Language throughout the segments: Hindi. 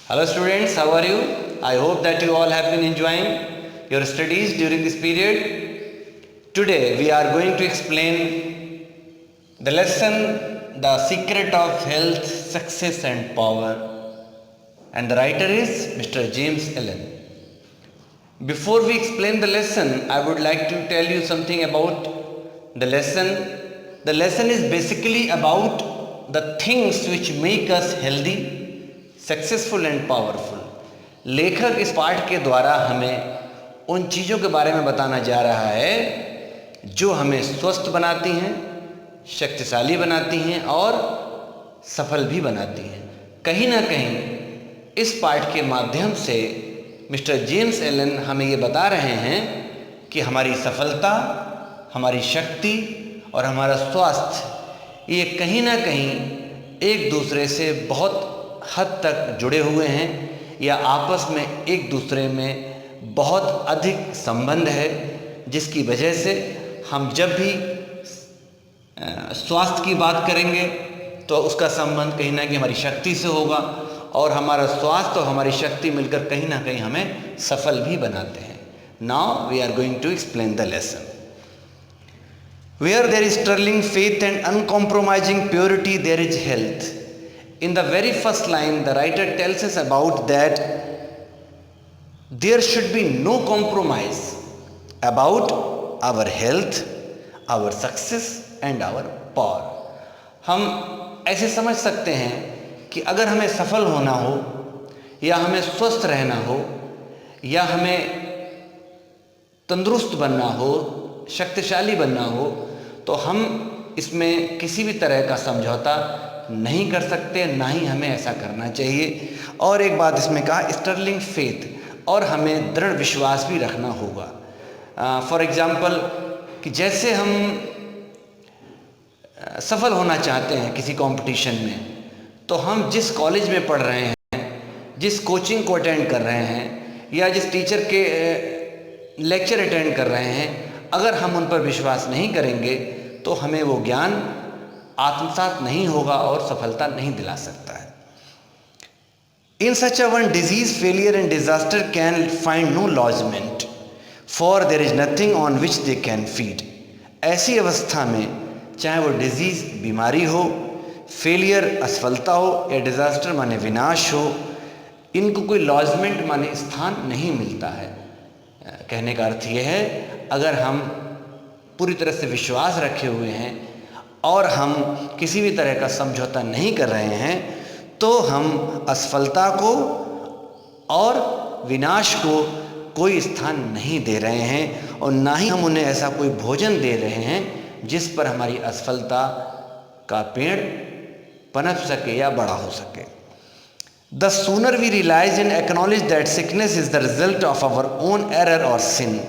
Hello students, how are you? I hope that you all have been enjoying your studies during this period. Today we are going to explain the lesson The Secret of Health, Success and Power, and the writer is Mr. James Allen. Before we explain the lesson, I would like to tell you something about the lesson. The lesson is basically about the things which make us healthy, successful and powerful. लेखक इस पाठ के द्वारा हमें उन चीज़ों के बारे में बताना जा रहा है जो हमें स्वस्थ बनाती हैं, शक्तिशाली बनाती हैं और सफल भी बनाती हैं। कहीं ना कहीं इस पाठ के माध्यम से मिस्टर जेम्स एलन हमें ये बता रहे हैं कि हमारी सफलता, हमारी शक्ति और हमारा स्वास्थ्य ये कहीं ना कहीं एक दूसरे से बहुत हद तक जुड़े हुए हैं या आपस में एक दूसरे में बहुत अधिक संबंध है, जिसकी वजह से हम जब भी स्वास्थ्य की बात करेंगे तो उसका संबंध कहीं ना कहीं हमारी शक्ति से होगा और हमारा स्वास्थ्य और हमारी शक्ति मिलकर कहीं ना कहीं हमें सफल भी बनाते हैं। Now we are going to explain the lesson. Where there is sterling faith and uncompromising purity there is health. In the very first line, the writer tells us about that there should be no compromise about our health, our success and our power. हम ऐसे समझ सकते हैं कि अगर हमें सफल होना हो या हमें स्वस्थ रहना हो या हमें तंदुरुस्त बनना हो, शक्तिशाली बनना हो, तो हम इसमें किसी भी तरह का समझौता नहीं कर सकते, ना ही हमें ऐसा करना चाहिए। और एक बात इसमें कहा, स्टर्लिंग फेथ, और हमें दृढ़ विश्वास भी रखना होगा। फॉर एग्ज़ाम्पल कि जैसे हम सफल होना चाहते हैं किसी कंपटीशन में, तो हम जिस कॉलेज में पढ़ रहे हैं, जिस कोचिंग को अटेंड कर रहे हैं या जिस टीचर के लेक्चर अटेंड कर रहे हैं, अगर हम उन पर विश्वास नहीं करेंगे तो हमें वो ज्ञान आत्मसात नहीं होगा और सफलता नहीं दिला सकता है। In such a one disease, failure and disaster can find no lodgement, for there is nothing on which they can feed. ऐसी अवस्था में चाहे वो डिजीज बीमारी हो, फेलियर असफलता हो या डिजास्टर माने विनाश हो, इनको कोई लॉजमेंट माने स्थान नहीं मिलता है। कहने का अर्थ यह है, अगर हम पूरी तरह से विश्वास रखे हुए हैं और हम किसी भी तरह का समझौता नहीं कर रहे हैं, तो हम असफलता को और विनाश को कोई स्थान नहीं दे रहे हैं और ना ही हम उन्हें ऐसा कोई भोजन दे रहे हैं जिस पर हमारी असफलता का पेड़ पनप सके या बड़ा हो सके। The sooner we realise and acknowledge that sickness is the result of our own error और sin,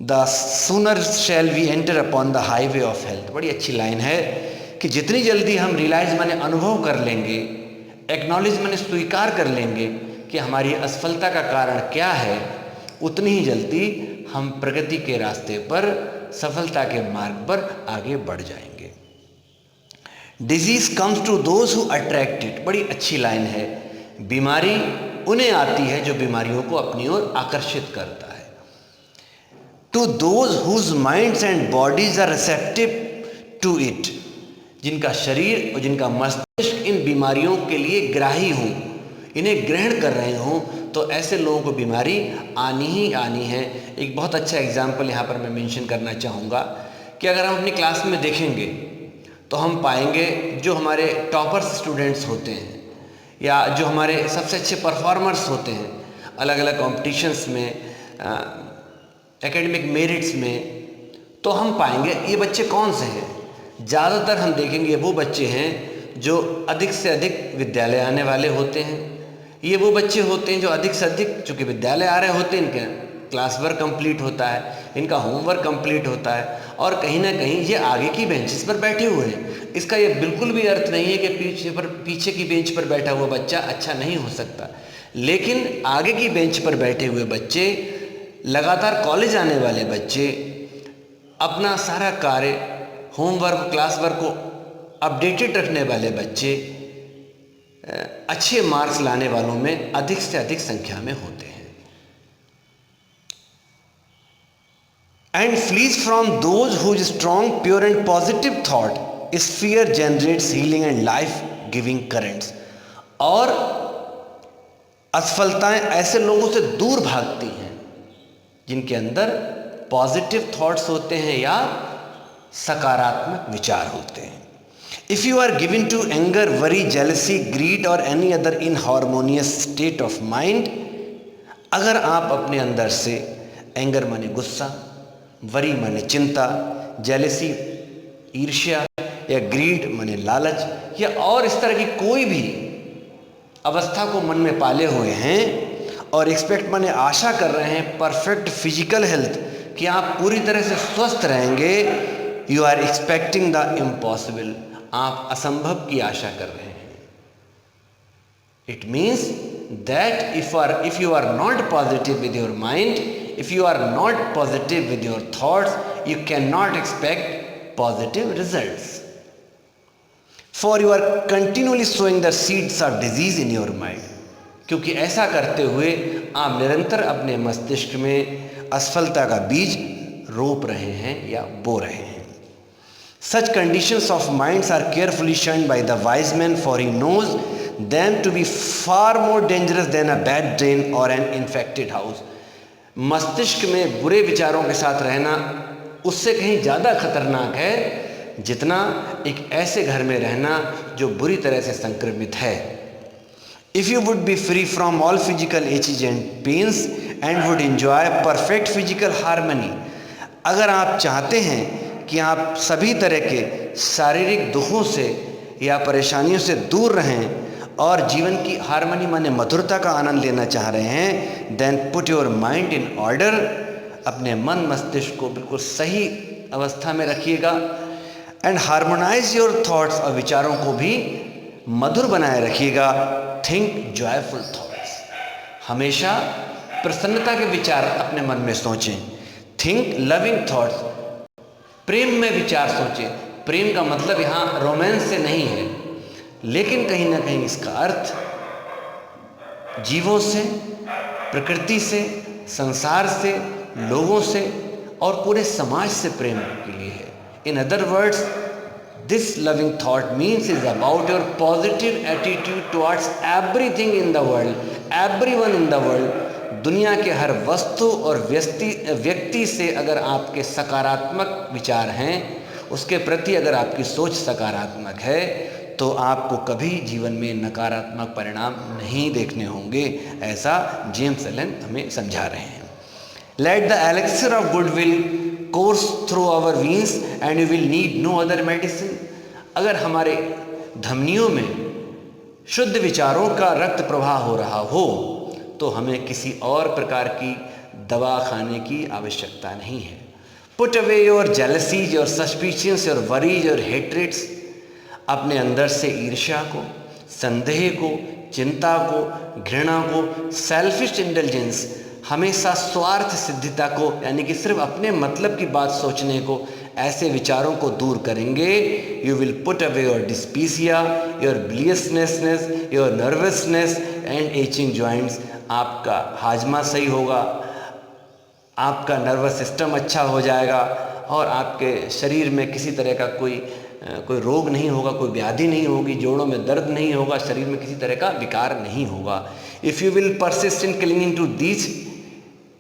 the sooner shall we enter upon the highway of health. बड़ी अच्छी लाइन है कि जितनी जल्दी हम रियलाइज माने अनुभव कर लेंगे, एक्नॉलेज माने स्वीकार कर लेंगे कि हमारी असफलता का कारण क्या है, उतनी ही जल्दी हम प्रगति के रास्ते पर, सफलता के मार्ग पर आगे बढ़ जाएंगे। Disease comes to those who attract it. बड़ी अच्छी लाइन है। बीमारी उन्हें आती है जो बीमारियों को अपनी ओर आकर्षित करता है। To those whose minds and bodies are receptive to it, जिनका शरीर और जिनका मस्तिष्क इन बीमारियों के लिए ग्राही हों, इन्हें ग्रहण कर रहे हों, तो ऐसे लोगों को बीमारी आनी ही आनी है। एक बहुत अच्छा एग्जाम्पल यहाँ पर मैं मेंशन करना चाहूँगा कि अगर हम अपनी क्लास में देखेंगे तो हम पाएंगे जो हमारे टॉपर्स स्टूडेंट्स होते हैं या जो हमारे सबसे अच्छे परफॉर्मर्स होते हैं अलग अलग कॉम्पिटिशन्स में, एकेडमिक मेरिट्स में, तो हम पाएंगे ये बच्चे कौन से हैं। ज़्यादातर हम देखेंगे वो बच्चे हैं जो अधिक से अधिक विद्यालय आने वाले होते हैं। ये वो बच्चे होते हैं जो अधिक से अधिक, चूँकि विद्यालय आ रहे होते हैं, इनका क्लास वर्क कंप्लीट होता है, इनका होमवर्क कंप्लीट होता है और कहीं ना कहीं ये आगे की बेंचेस पर बैठे हुए हैं। इसका ये बिल्कुल भी अर्थ नहीं है कि पीछे की बेंच पर बैठा हुआ बच्चा अच्छा नहीं हो सकता, लेकिन आगे की बेंच पर बैठे हुए बच्चे, लगातार कॉलेज आने वाले बच्चे, अपना सारा कार्य, होमवर्क, क्लास वर्क को अपडेटेड रखने वाले बच्चे, अच्छे मार्क्स लाने वालों में अधिक से अधिक संख्या में होते हैं। And flees from those whose strong pure and positive thought sphere generates healing and life giving currents. और असफलताएं ऐसे लोगों से दूर भागती हैं जिनके अंदर पॉजिटिव थॉट्स होते हैं या सकारात्मक विचार होते हैं। If you are given to anger, worry, jealousy, greed और any other inharmonious state of mind, अगर आप अपने अंदर से एंगर माने गुस्सा, वरी माने चिंता, जेलसी ईर्ष्या या ग्रीड माने लालच या और इस तरह की कोई भी अवस्था को मन में पाले हुए हैं और एक्सपेक्ट माने आशा कर रहे हैं परफेक्ट फिजिकल हेल्थ कि आप पूरी तरह से स्वस्थ रहेंगे, you are expecting the impossible, आप असंभव की आशा कर रहे हैं। It means that if you are not positive with your mind, if you are not positive with your thoughts, you can not expect positive results. For you are continuously sowing the seeds of disease in your mind, क्योंकि ऐसा करते हुए आप निरंतर अपने मस्तिष्क में असफलता का बीज रोप रहे हैं या बो रहे हैं। Such conditions of minds are carefully shunned by the wise man, for he knows them to be far more dangerous than a bad drain or an infected house. मस्तिष्क में बुरे विचारों के साथ रहना उससे कहीं ज़्यादा खतरनाक है जितना एक ऐसे घर में रहना जो बुरी तरह से संक्रमित है। If you would be free from all physical aches and pains and would enjoy perfect physical harmony, अगर आप चाहते हैं कि आप सभी तरह के शारीरिक दुखों से या परेशानियों से दूर रहें और जीवन की हार्मनी माने मधुरता का आनंद लेना चाह रहे हैं, then put your mind in order, अपने मन मस्तिष्क को बिल्कुल सही अवस्था में रखिएगा। एंड हार्मोनाइज योर थॉट्स, और विचारों को भी मधुर बनाए रखिएगा। थिंक जॉयफुल थॉट्स, हमेशा प्रसन्नता के विचार अपने मन में सोचें। थिंक लविंग थॉट्स, प्रेम में विचार सोचें। प्रेम का मतलब यहाँ रोमांस से नहीं है, लेकिन कहीं ना कहीं इसका अर्थ जीवों से, प्रकृति से, संसार से, लोगों से और पूरे समाज से प्रेम के लिए है। In other words, this loving thought means is about your positive attitude towards everything in the world, everyone in the world. दुनिया के हर वस्तु और व्यक्ति से अगर आपके सकारात्मक विचार हैं, उसके प्रति अगर आपकी सोच सकारात्मक है, तो आपको कभी जीवन में नकारात्मक परिणाम नहीं देखने होंगे। ऐसा जेम्स एलन हमें समझा रहे हैं। Let the elixir of goodwill course through our veins and you will need no other medicine. अगर हमारे धमनियों में शुद्ध विचारों का रक्त प्रवाह हो रहा हो तो हमें किसी और प्रकार की दवा खाने की आवश्यकता नहीं है। Put away your jealousies, your suspicions, your worries, your hatreds. अपने अंदर से ईर्ष्या को, संदेह को, चिंता को, घृणा को, सेल्फिश इंटेलिजेंस, हमेशा स्वार्थ सिद्धिता को, यानी कि सिर्फ अपने मतलब की बात सोचने को, ऐसे विचारों को दूर करेंगे। You will put away your dyspepsia, your biliousness, your nervousness and aching joints. आपका हाजमा सही होगा, आपका नर्वस सिस्टम अच्छा हो जाएगा और आपके शरीर में किसी तरह का कोई रोग नहीं होगा, कोई व्याधि नहीं होगी, जोड़ों में दर्द नहीं होगा, शरीर में किसी तरह का विकार नहीं होगा। If you will persist in clinging to these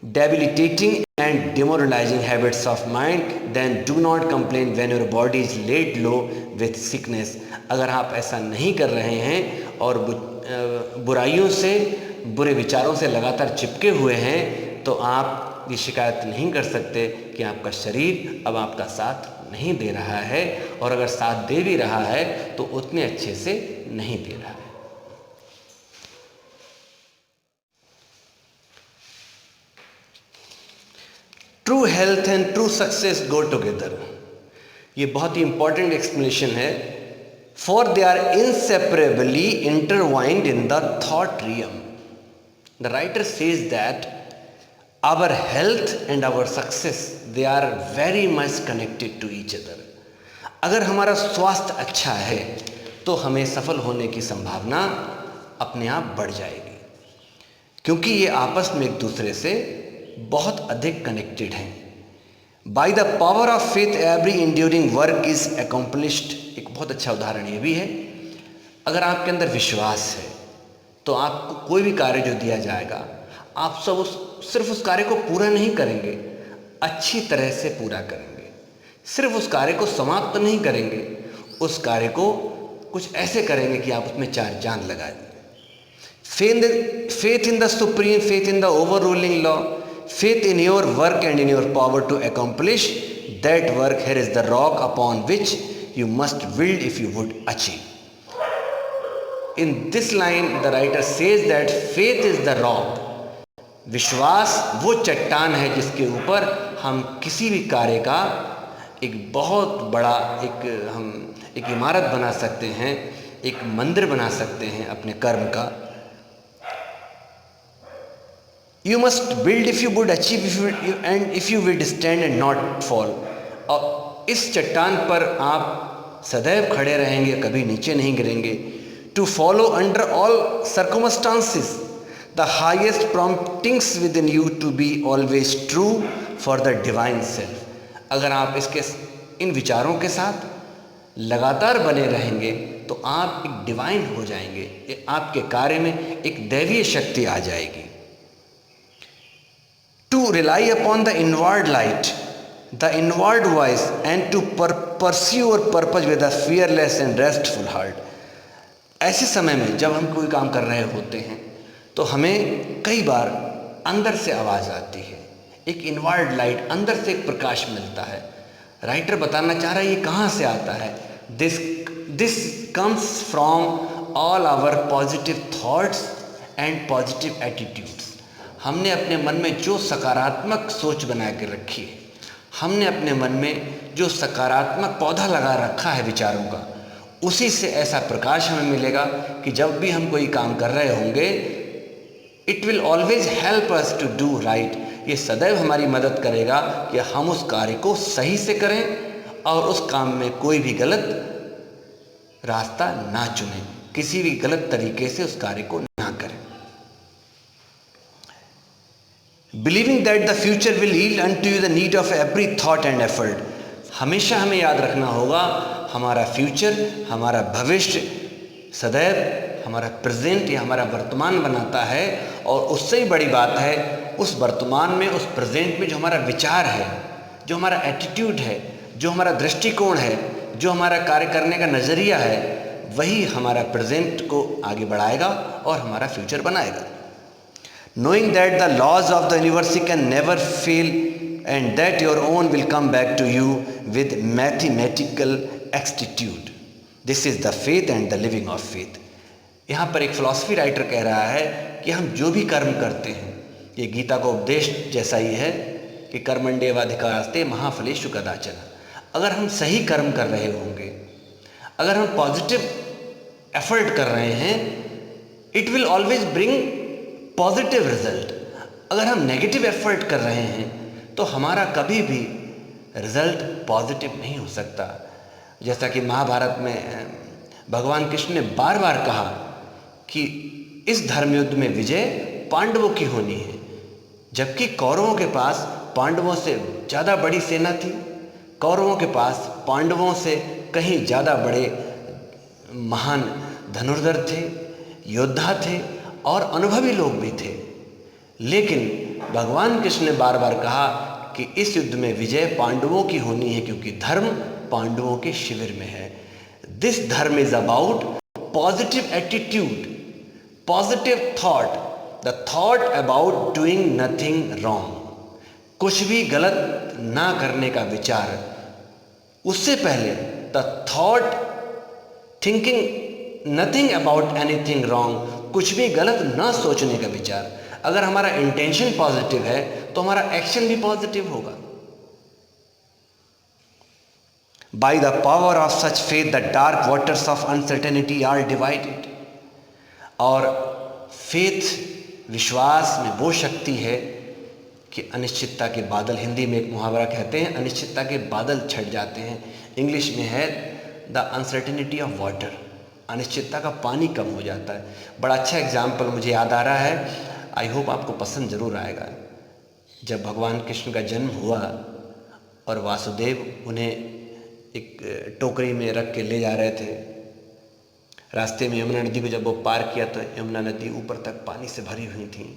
debilitating and demoralizing habits of mind, then do not complain when your body is laid low with sickness. अगर आप ऐसा नहीं कर रहे हैं और बुराइयों से, बुरे विचारों से लगातार चिपके हुए हैं, तो आप ये शिकायत नहीं कर सकते कि आपका शरीर अब आपका साथ नहीं दे रहा है, और अगर साथ दे भी रहा है तो उतने अच्छे से नहीं दे रहा है। True health and true success go together. ये बहुत ही इंपॉर्टेंट एक्सप्लेनेशन है। For they are inseparably intertwined in the thought realm. The writer says that our health and our success, they are very much connected to each other. अगर हमारा स्वास्थ्य अच्छा है तो हमें सफल होने की संभावना अपने आप बढ़ जाएगी, क्योंकि ये आपस में एक दूसरे से बहुत अधिक कनेक्टेड हैं। By the power of faith every enduring work is accomplished. एक बहुत अच्छा उदाहरण ये भी है, अगर आपके अंदर विश्वास है तो आपको कोई भी कार्य जो दिया जाएगा, आप सब सिर्फ उस कार्य को पूरा नहीं करेंगे, अच्छी तरह से पूरा करेंगे। सिर्फ उस कार्य को समाप्त नहीं करेंगे, उस कार्य को कुछ ऐसे करेंगे कि आप उसमें चार चांद लगा दें। Faith in the supreme, faith in the overruling law, faith in your work and in your power to accomplish that work. Here is the rock upon which you must build if you would achieve. In this line the writer says that faith is the rock. विश्वास वो चट्टान है जिसके ऊपर हम किसी भी कार्य का एक बहुत बड़ा एक इमारत बना सकते हैं, एक मंदिर बना सकते हैं अपने कर्म का। You must build if you would achieve, if you would stand and not fall. और इस चट्टान पर आप सदैव खड़े रहेंगे, कभी नीचे नहीं गिरेंगे। To follow under all circumstances the highest promptings within you to be always true for the divine self. अगर आप इन विचारों के साथ लगातार बने रहेंगे तो आप एक डिवाइन हो जाएंगे, आपके कार्य में एक दैवीय शक्ति आ जाएगी। To rely upon the inward light, the inward voice, and to pursue your purpose with a fearless and restful heart. ऐसे समय में जब हम कोई काम कर रहे होते हैं तो हमें कई बार अंदर से आवाज़ आती है, एक इनवर्ड लाइट, अंदर से एक प्रकाश मिलता है। राइटर बताना चाह रहा है ये कहाँ से आता है। This comes from all our positive thoughts and positive attitudes. हमने अपने मन में जो सकारात्मक सोच बना के रखी है, हमने अपने मन में जो सकारात्मक पौधा लगा रखा है विचारों का, उसी से ऐसा प्रकाश हमें मिलेगा कि जब भी हम कोई काम कर रहे होंगे, it will always help us to do right. ये सदैव हमारी मदद करेगा कि हम उस कार्य को सही से करें और उस काम में कोई भी गलत रास्ता ना चुनें, किसी भी गलत तरीके से उस कार्य को ना करें। Believing that the future will yield unto you the need of every thought and effort. हमेशा हमें याद रखना होगा हमारा फ्यूचर, हमारा भविष्य सदैव हमारा प्रेजेंट या हमारा वर्तमान बनाता है, और उससे ही बड़ी बात है उस वर्तमान में, उस प्रेजेंट में जो हमारा विचार है, जो हमारा एटीट्यूड है, जो हमारा दृष्टिकोण है, जो हमारा कार्य करने का नज़रिया है, वही हमारा प्रेजेंट को आगे बढ़ाएगा और हमारा फ्यूचर बनाएगा। Knowing that the laws of the universe can never fail and that your own will come back to you with mathematical exactitude. This is the faith and the living of faith. यहाँ पर एक फिलॉसफी राइटर कह रहा है कि हम जो भी कर्म करते हैं, ये गीता का उपदेश जैसा ही है कि कर्मण्येवाधिकारस्ते मा फलेषु कदाचन। अगर हम सही कर्म कर रहे होंगे, अगर हम पॉजिटिव एफर्ट कर रहे हैं, it will always bring positive result. अगर हम नेगेटिव एफर्ट कर रहे हैं तो हमारा कभी भी रिजल्ट पॉजिटिव नहीं हो सकता। जैसा कि महाभारत में भगवान कृष्ण ने बार बार कहा कि इस धर्म युद्ध में विजय पांडवों की होनी है, जबकि कौरवों के पास पांडवों से ज़्यादा बड़ी सेना थी, कौरवों के पास पांडवों से कहीं ज़्यादा बड़े महान धनुर्धर थे, योद्धा थे और अनुभवी लोग भी थे। लेकिन भगवान कृष्ण ने बार बार कहा कि इस युद्ध में विजय पांडवों की होनी है, क्योंकि धर्म पांडवों के शिविर में है। दिस धर्म is about positive attitude, positive thought, the thought about doing nothing wrong. कुछ भी गलत ना करने का विचार। उससे पहले the thought thinking nothing about anything wrong, कुछ भी गलत ना सोचने का विचार। अगर हमारा इंटेंशन पॉजिटिव है तो हमारा एक्शन भी पॉजिटिव होगा। By the power of such faith, the dark waters of uncertainty are divided. और फेथ, विश्वास में वो शक्ति है कि अनिश्चितता के बादल, हिंदी में एक मुहावरा कहते हैं, अनिश्चितता के बादल छट जाते हैं। इंग्लिश में है द अनसर्टेनिटी ऑफ वाटर। अनिश्चितता का पानी कम हो जाता है। बड़ा अच्छा एग्जाम्पल मुझे याद आ रहा है, आई होप आपको पसंद ज़रूर आएगा। जब भगवान कृष्ण का जन्म हुआ और वासुदेव उन्हें एक टोकरी में रख के ले जा रहे थे, रास्ते में यमुना नदी को जब वो पार किया तो यमुना नदी ऊपर तक पानी से भरी हुई थी।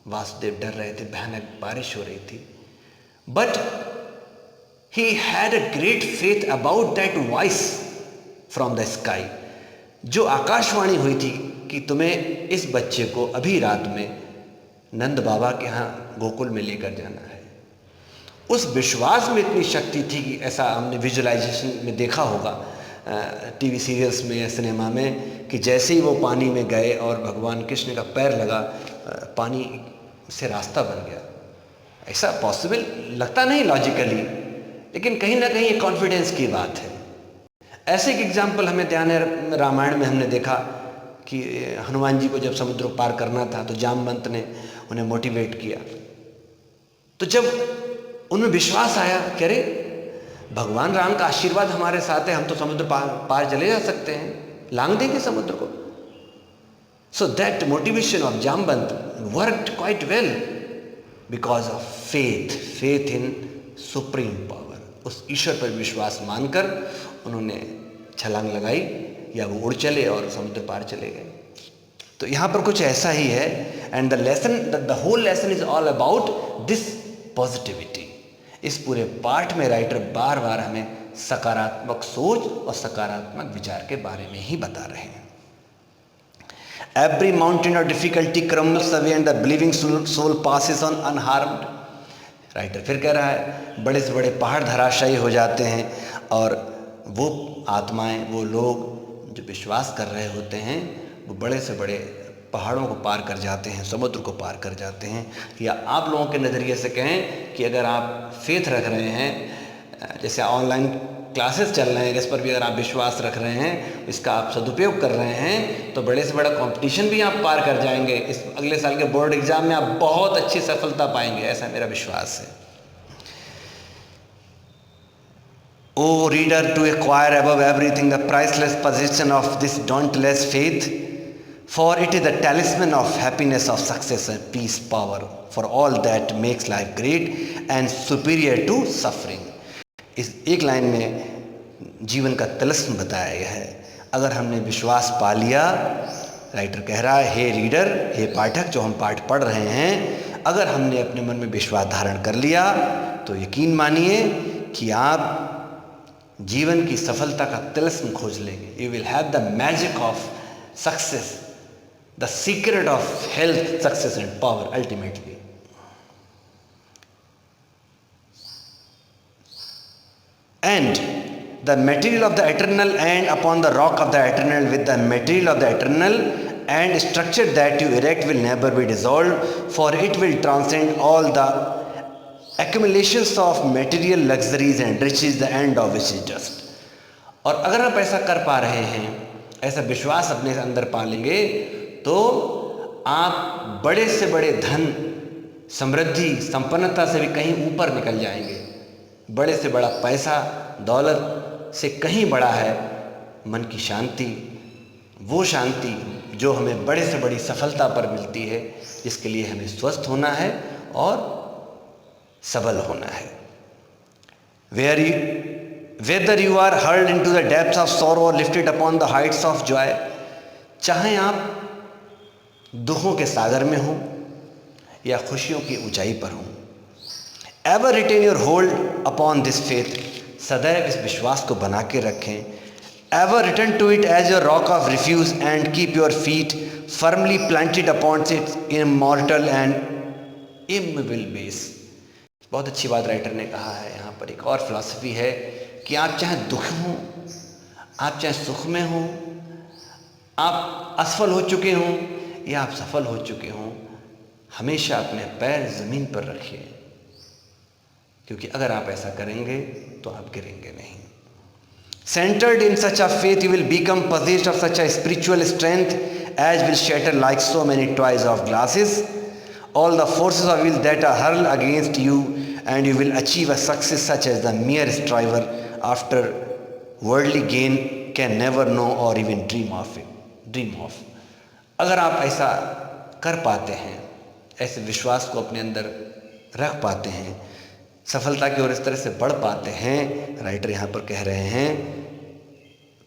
वासुदेव डर रहे थे, भयानक बारिश हो रही थी, but he had a great faith about that voice from the sky, जो आकाशवाणी हुई थी कि तुम्हें इस बच्चे को अभी रात में नंद बाबा के यहाँ गोकुल में लेकर जाना है। उस विश्वास में इतनी शक्ति थी कि ऐसा हमने विजुअलाइजेशन में देखा होगा टीवी सीरियल्स में या सिनेमा में, कि जैसे ही वो पानी में गए और भगवान कृष्ण का पैर लगा, पानी से रास्ता बन गया। ऐसा पॉसिबल लगता नहीं लॉजिकली, लेकिन कहीं ना कहीं ये कॉन्फिडेंस की बात है। ऐसे एक एग्जाम्पल हमें ध्यान है, रामायण में हमने देखा कि हनुमान जी को जब समुद्र पार करना था तो जामवंत ने उन्हें मोटिवेट किया, तो जब उनमें विश्वास आया कि अरे भगवान राम का आशीर्वाद हमारे साथ है, हम तो समुद्र पार चले जा सकते हैं, लांघ देंगे समुद्र को। So that motivation of Jamvant worked quite well because of faith in supreme power. उस ईश्वर पर विश्वास मानकर उन्होंने छलांग लगाई या वो उड़ चले और समुद्र पार चले गए। तो यहाँ पर कुछ ऐसा ही है, and the lesson, the whole lesson is all about this positivity. इस पूरे पाठ में राइटर बार बार हमें सकारात्मक सोच और सकारात्मक विचार के बारे में ही बता रहे हैं। Every mountain of difficulty crumbles away and the believing soul passes on unharmed. Writer फिर कह रहा है बड़े से बड़े पहाड़ धराशायी हो जाते हैं और वो आत्माएं, वो लोग जो विश्वास कर रहे होते हैं, वो बड़े से बड़े पहाड़ों को पार कर जाते हैं, समुद्र को पार कर जाते हैं। या आप लोगों के नज़रिए से कहें कि अगर आप फेथ रख रहे हैं, जैसे ऑनलाइन क्लासेस चल रहे हैं, इस पर भी अगर आप विश्वास रख रहे हैं, इसका आप सदुपयोग कर रहे हैं, तो बड़े से बड़ा कंपटीशन भी आप पार कर जाएंगे। इस अगले साल के बोर्ड एग्जाम में आप बहुत अच्छी सफलता पाएंगे, ऐसा मेरा विश्वास है। O reader, to acquire above everything the priceless possession of this dauntless faith, for it is the talisman of happiness, of success and peace, power for all that makes life great and superior to suffering। इस एक लाइन में जीवन का तिलिस्म बताया गया है। अगर हमने विश्वास पा लिया, राइटर कह रहा है, हे रीडर, हे पाठक जो हम पाठ पढ़ रहे हैं, अगर हमने अपने मन में विश्वास धारण कर लिया तो यकीन मानिए कि आप जीवन की सफलता का तिलिस्म खोज लेंगे। You will have the magic of success, the secret of health, success and power ultimately. And the material of the eternal, and upon the rock of the eternal, with the material of the eternal and structure that you erect will never be dissolved, for it will transcend all the accumulations of material luxuries and riches, the end of which is just। और अगर आप ऐसा कर पा रहे हैं, ऐसा विश्वास अपने अंदर पा लेंगे, तो आप बड़े से बड़े धन, समृद्धि, संपन्नता से भी कहीं ऊपर निकल जाएंगे। बड़े से बड़ा पैसा, दौलत से कहीं बड़ा है मन की शांति, वो शांति जो हमें बड़े से बड़ी सफलता पर मिलती है, जिसके लिए हमें स्वस्थ होना है और सबल होना है। Whether you are hurled into the depths of sorrow or lifted upon the heights of joy, चाहे आप दुखों के सागर में हो या खुशियों की ऊंचाई पर हो, ever retain your hold upon this faith, सदैव इस विश्वास को बना के रखें। ever return to it as your rock of refuge and keep your feet firmly planted upon its immortal and immovable base। बहुत अच्छी बात राइटर ने कहा है। यहाँ पर एक और फिलॉसफी है कि आप चाहे दुख हो, आप चाहे सुख में हो, आप असफल हो चुके हों या आप सफल हो चुके हों, हमेशा अपने पैर ज़मीन पर रखिए, क्योंकि अगर आप ऐसा करेंगे तो आप गिरेंगे नहीं। Centered in such a faith, you will become possessed of such a spiritual strength as will shatter like so many toys of glasses all the forces of will that are hurled against you, and you will achieve a success such as the mere striver after worldly gain can never know और इवन ड्रीम ऑफ। अगर आप ऐसा कर पाते हैं, ऐसे विश्वास को अपने अंदर रख पाते हैं, सफलता की ओर इस तरह से बढ़ पाते हैं, राइटर यहाँ पर कह रहे हैं,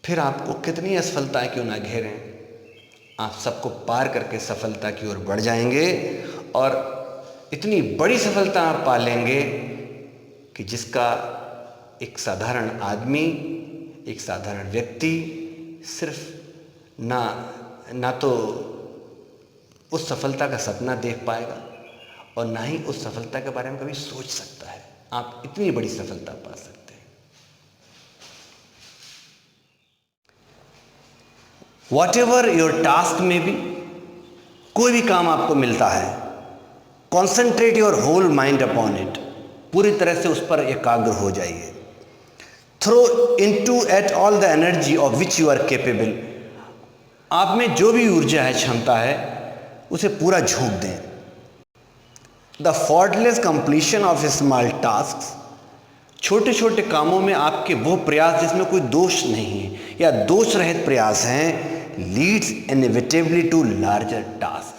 फिर आपको कितनी असफलताएं क्यों ना घेरें, आप सबको पार करके सफलता की ओर बढ़ जाएंगे और इतनी बड़ी सफलता आप पा लेंगे कि जिसका एक साधारण आदमी, एक साधारण व्यक्ति सिर्फ ना तो उस सफलता का सपना देख पाएगा और ना ही उस सफलता के बारे में कभी सोच सकता है। आप इतनी बड़ी सफलता पा सकते हैं। वॉट एवर योर टास्क में भी, कोई भी काम आपको मिलता है, concentrate your whole mind upon it, पूरी तरह से उस पर एकाग्र हो जाइए। Throw into it all the energy of which you are capable, आप में जो भी ऊर्जा है, क्षमता है, उसे पूरा झोंक दें। The faultless completion of small task, छोटे छोटे कामों में आपके वो प्रयास जिसमें कोई दोष नहीं है या दोष रहित प्रयास हैं, leads inevitably to larger task,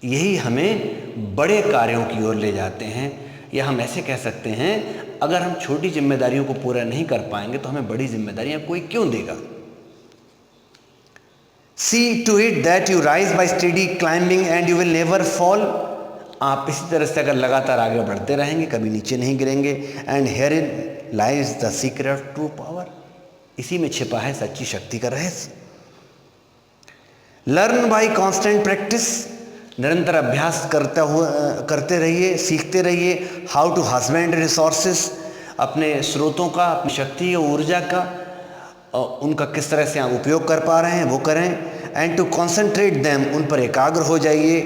यही हमें बड़े कार्यों की ओर ले जाते हैं। या हम ऐसे कह सकते हैं, अगर हम छोटी जिम्मेदारियों को पूरा नहीं कर पाएंगे तो हमें बड़ी जिम्मेदारियां कोई क्यों देगा। See to it that you rise by steady climbing and you will never fall, आप इसी तरह से अगर लगातार आगे बढ़ते रहेंगे कभी नीचे नहीं गिरेंगे। And herein lies the secret of true power, इसी में छिपा है सच्ची शक्ति का रहस्य। Learn by constant practice, निरंतर अभ्यास करते रहिए, सीखते रहिए। हाउ टू हस्बैंड रिसोर्सेस, अपने स्रोतों का, अपनी शक्ति और ऊर्जा का, उनका किस तरह से आप उपयोग कर पा रहे हैं वो करें। एंड टू कॉन्सेंट्रेट देम, उन पर एकाग्र हो जाइए।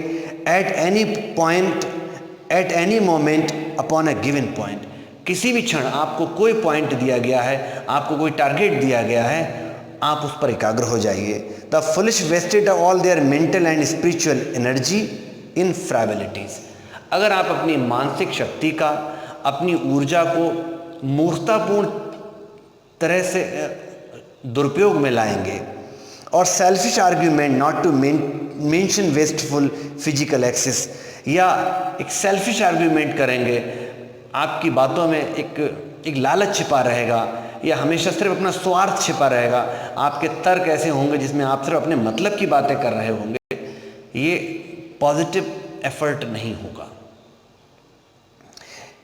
At any point, at any moment upon a given point, किसी भी क्षण आपको कोई पॉइंट दिया गया है, आपको कोई टारगेट दिया गया है, आप उस पर एकाग्र हो जाइए। The foolish wasted all their mental and spiritual energy in frivolities, अगर आप अपनी मानसिक शक्ति का, अपनी ऊर्जा को मूर्खतापूर्ण तरह से दुरुपयोग में लाएंगे और selfish argument not to mention wasteful physical excess, या एक सेल्फिश आर्ग्यूमेंट करेंगे, आपकी बातों में एक लालच छिपा रहेगा या हमेशा सिर्फ अपना स्वार्थ छिपा रहेगा। आपके तर्क ऐसे होंगे जिसमें आप सिर्फ अपने मतलब की बातें कर रहे होंगे, ये पॉजिटिव एफर्ट नहीं होगा।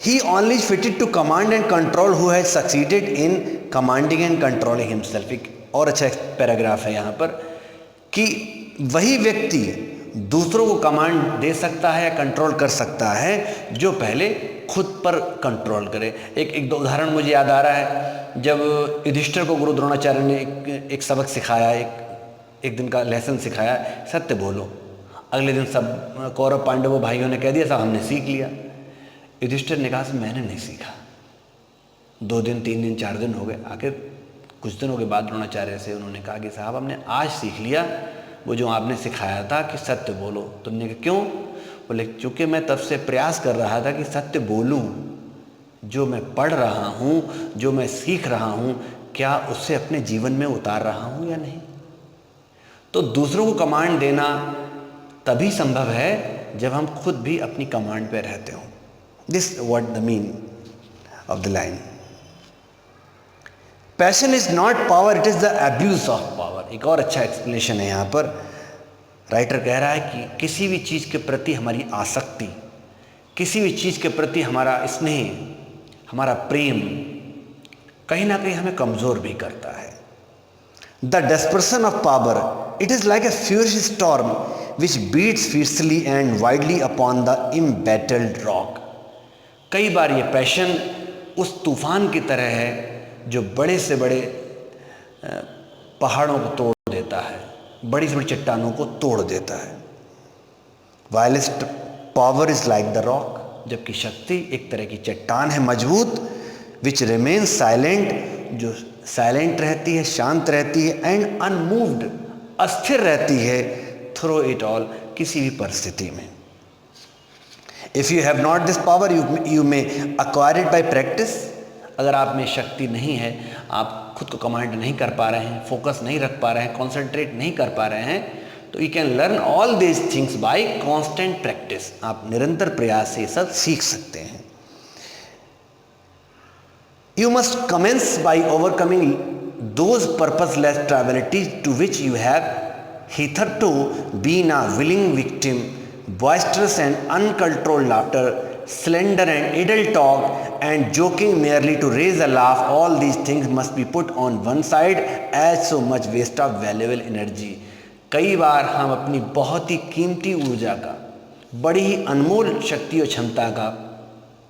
He only is fitted to command and control who has succeeded in commanding and controlling himself। एक और अच्छा पैराग्राफ है यहाँ पर कि वही व्यक्ति दूसरों को कमांड दे सकता है या कंट्रोल कर सकता है जो पहले खुद पर कंट्रोल करे। एक दो उदाहरण मुझे याद आ रहा है, जब युधिष्ठिर को गुरु द्रोणाचार्य ने एक सबक सिखाया, एक दिन का लेसन सिखाया, सत्य बोलो। अगले दिन सब कौरव पांडवों भाइयों ने कह दिया साहब हमने सीख लिया। युधिष्ठिर ने कहा मैंने नहीं सीखा। 2 दिन 3 दिन 4 दिन हो गए, आखिर कुछ दिनों के बाद द्रोणाचार्य से उन्होंने कहा कि साहब हमने आज सीख लिया वो जो आपने सिखाया था कि सत्य बोलो। तुमने कहा क्यों? बोले चूँकि मैं तब से प्रयास कर रहा था कि सत्य बोलूँ, जो मैं पढ़ रहा हूँ, जो मैं सीख रहा हूँ, क्या उससे अपने जीवन में उतार रहा हूँ या नहीं। तो दूसरों को कमांड देना तभी संभव है जब हम खुद भी अपनी कमांड पे रहते हों। This what the mean of the line. Passion is not power, it is the abuse of power. एक और अच्छा एक्सप्लेनेशन है यहाँ पर। राइटर कह रहा है कि किसी भी चीज़ के प्रति हमारी आसक्ति, किसी भी चीज़ के प्रति हमारा स्नेह, हमारा प्रेम कहीं ना कहीं हमें कमज़ोर भी करता है। The dispersion of power, it is like a furious storm which beats fiercely and widely upon the embattled rock. कई बार ये पैशन उस तूफान की तरह है जो बड़े से बड़े पहाड़ों को तोड़ देता है, बड़ी से बड़ी चट्टानों को तोड़ देता है। Violence power is like the rock, जबकि शक्ति एक तरह की चट्टान है मजबूत, विच रिमेन साइलेंट, जो साइलेंट रहती है, शांत रहती है, एंड अनमूव्ड, अस्थिर रहती है, थ्रू इट ऑल, किसी भी परिस्थिति में। If you have not this power you may acquire it by practice. अगर आप में शक्ति नहीं है, आप खुद को कमांड नहीं कर पा रहे हैं, फोकस नहीं रख पा रहे हैं, कॉन्सेंट्रेट नहीं कर पा रहे हैं, तो you can learn all these things by constant practice. आप निरंतर प्रयास से सब सीख सकते हैं। You must commence by overcoming those purposeless trivialities to which you have hitherto been a willing victim. Boisterous and uncontrolled laughter, slender and idle talk, and joking merely to raise a laugh, all these things must be put on one side as so much waste of valuable energy. कई बार हम अपनी बहुत ही कीमती ऊर्जा का, बड़ी ही अनमोल शक्ति और क्षमता का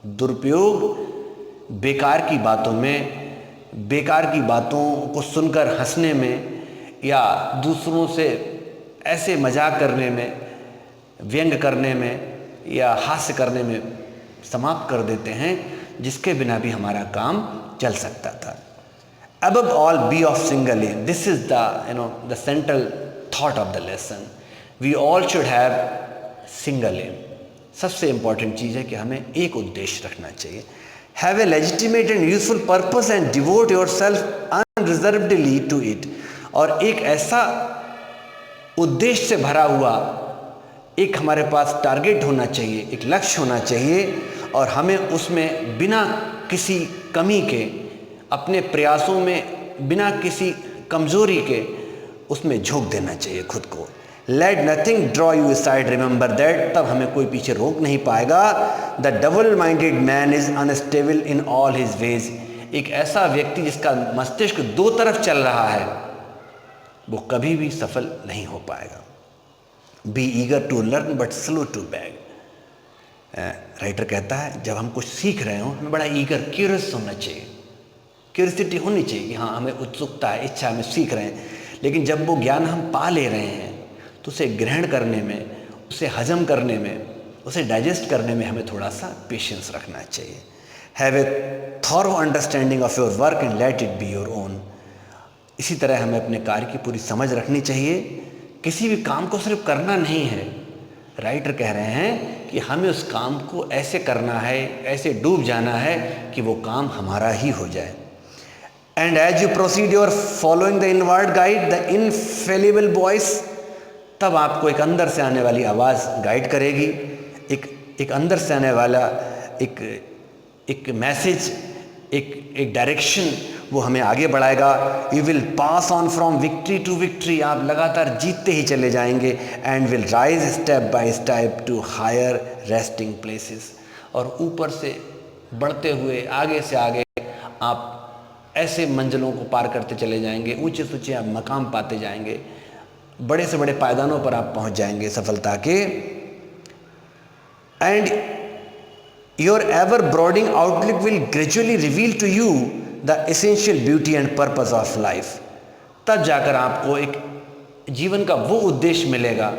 दुरुपयोग बेकार की बातों में, बेकार की बातों को सुनकर हंसने में, या दूसरों से ऐसे मजाक करने में, व्यंग करने में या हास्य करने में समाप्त कर देते हैं, जिसके बिना भी हमारा काम चल सकता था। Above all, be of single aim. This is the central thought of the lesson. We all should have single aim. सबसे इम्पॉर्टेंट चीज़ है कि हमें एक उद्देश्य रखना चाहिए। Have a legitimate and useful purpose and devote yourself unreservedly to it. और एक ऐसा उद्देश्य से भरा हुआ एक हमारे पास टारगेट होना चाहिए, एक लक्ष्य होना चाहिए, और हमें उसमें बिना किसी कमी के, अपने प्रयासों में बिना किसी कमजोरी के उसमें झोंक देना चाहिए खुद को। Let nothing draw you aside, remember that. तब हमें कोई पीछे रोक नहीं पाएगा। The double-minded man is unstable in all his ways. एक ऐसा व्यक्ति जिसका मस्तिष्क दो तरफ चल रहा है, वो कभी भी सफल नहीं हो पाएगा। Be eager to learn but slow to beg. Writer कहता है जब हम कुछ सीख रहे हो हमें बड़ा ईगर, क्यूरियस होना चाहिए, क्यूरियसिटी होनी चाहिए कि हाँ हमें उत्सुकता है, इच्छा, हमें सीख रहे हैं। लेकिन जब वो ज्ञान हम पा ले रहे हैं तो उसे ग्रहण करने में, उसे हजम करने में, उसे डाइजेस्ट करने में हमें थोड़ा सा पेशेंस रखना चाहिए। Have a thorough understanding of your work and let it be your own. इसी तरह हमें अपने कार्य की पूरी समझ रखनी चाहिए। किसी भी काम को सिर्फ करना नहीं है, राइटर कह रहे हैं कि हमें उस काम को ऐसे करना है, ऐसे डूब जाना है कि वो काम हमारा ही हो जाए। And as you proceed your following the inward guide the infallible voice, तब आपको एक अंदर से आने वाली आवाज़ गाइड करेगी, एक अंदर से आने वाला एक मैसेज, एक डायरेक्शन, वो हमें आगे बढ़ाएगा। You will pass on from victory to victory, आप लगातार जीतते ही चले जाएंगे। And will rise step by step to higher resting places, और ऊपर से बढ़ते हुए आगे से आगे आप ऐसे मंजिलों को पार करते चले जाएंगे, ऊंचे से ऊंचे आप मकाम पाते जाएंगे, बड़े से बड़े पायदानों पर आप पहुंच जाएंगे सफलता के। And your ever broadening outlook will gradually reveal to you the essential beauty and purpose of life, तब जाकर आपको एक जीवन का वो उद्देश्य मिलेगा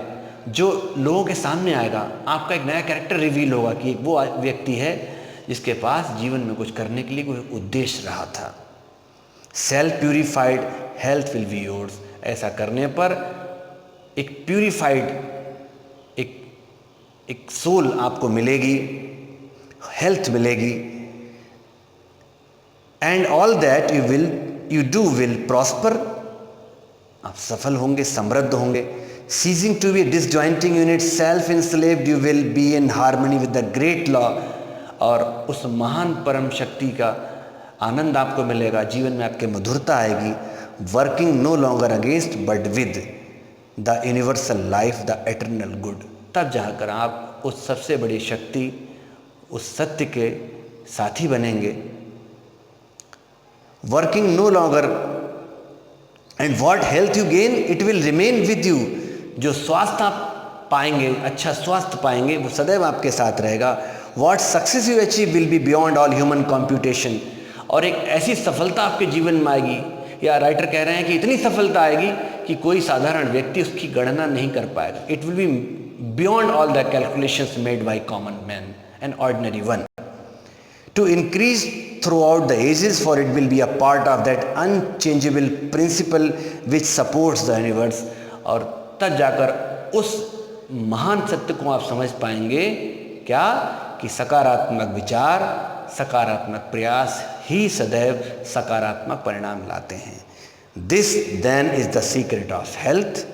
जो लोगों के सामने आएगा। आपका एक नया कैरेक्टर रिवील होगा कि वो व्यक्ति है जिसके पास जीवन में कुछ करने के लिए कोई उद्देश्य रहा था। Self purified health will be yours, ऐसा करने पर एक प्यूरिफाइड एक सोल आपको मिलेगी, हेल्थ मिलेगी। And all that you do will prosper, आप सफल होंगे, समृद्ध होंगे। Ceasing to be disjointing unit self enslaved, you will be in harmony with the great law, और उस महान परम शक्ति का आनंद आपको मिलेगा, जीवन में आपके मधुरता आएगी। Working no longer against but with the universal life the eternal good, तब जाकर आप उस सबसे बड़ी शक्ति, उस सत्य के साथी बनेंगे। Working no longer and what health you gain it will remain with you, जो स्वास्थ्य आप पाएंगे, अच्छा स्वास्थ्य पाएंगे, वो सदैव आपके साथ रहेगा। What success you achieve will be beyond all human computation, और एक ऐसी सफलता आपके जीवन में आएगी, या राइटर कह रहे हैं कि इतनी सफलता आएगी कि कोई साधारण व्यक्ति उसकी गणना नहीं कर पाएगा। It will be beyond all the calculations made by common man an ordinary one. To increase throughout the ages, for it will be a part of that unchangeable principle which supports the universe, और तब जाकर उस महान सत्य को आप समझ पाएंगे क्या, कि सकारात्मक विचार, सकारात्मक प्रयास ही सदैव सकारात्मक परिणाम लाते हैं। This then is the secret of health.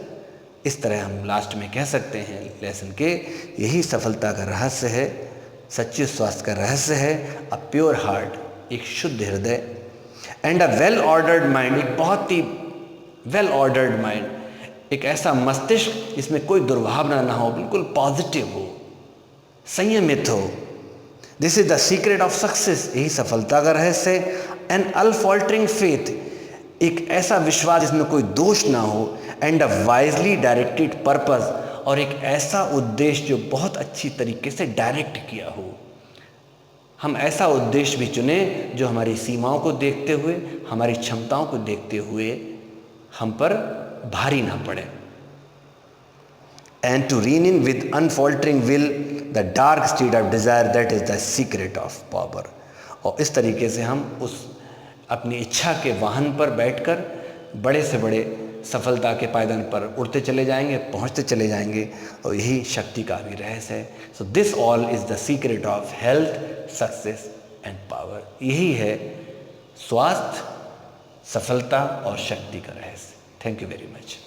इस तरह हम लास्ट में कह सकते हैं लेसन के, यही सफलता का रहस्य है, सच्चे स्वास्थ्य का रहस्य है। अ प्योर हार्ट, एक शुद्ध हृदय, and a well ordered mind, एक बहुत ही वेल ऑर्डर्ड माइंड, एक ऐसा मस्तिष्क जिसमें कोई दुर्भावना ना हो, बिल्कुल पॉजिटिव हो, संयमित हो। This is the secret of success, यही सफलता का रहस्य है। एन अनफॉल्टरिंग फेथ, एक ऐसा विश्वास जिसमें कोई दोष ना हो। And a wisely directed purpose, और एक ऐसा उद्देश्य जो बहुत अच्छी तरीके से डायरेक्ट किया हो। हम ऐसा उद्देश्य भी चुने जो हमारी सीमाओं को देखते हुए, हमारी क्षमताओं को देखते हुए हम पर भारी ना पड़े। And to rein in with unfaltering will the dark state of desire, that is the secret of power. और इस तरीके से हम उस अपनी इच्छा के वाहन पर बैठकर बड़े से बड़े सफलता के पायदान पर उड़ते चले जाएंगे, पहुंचते चले जाएंगे, और यही शक्ति का भी रहस्य है। So this all is the secret of health, success and power. यही है स्वास्थ्य, सफलता और शक्ति का रहस्य। Thank you very much.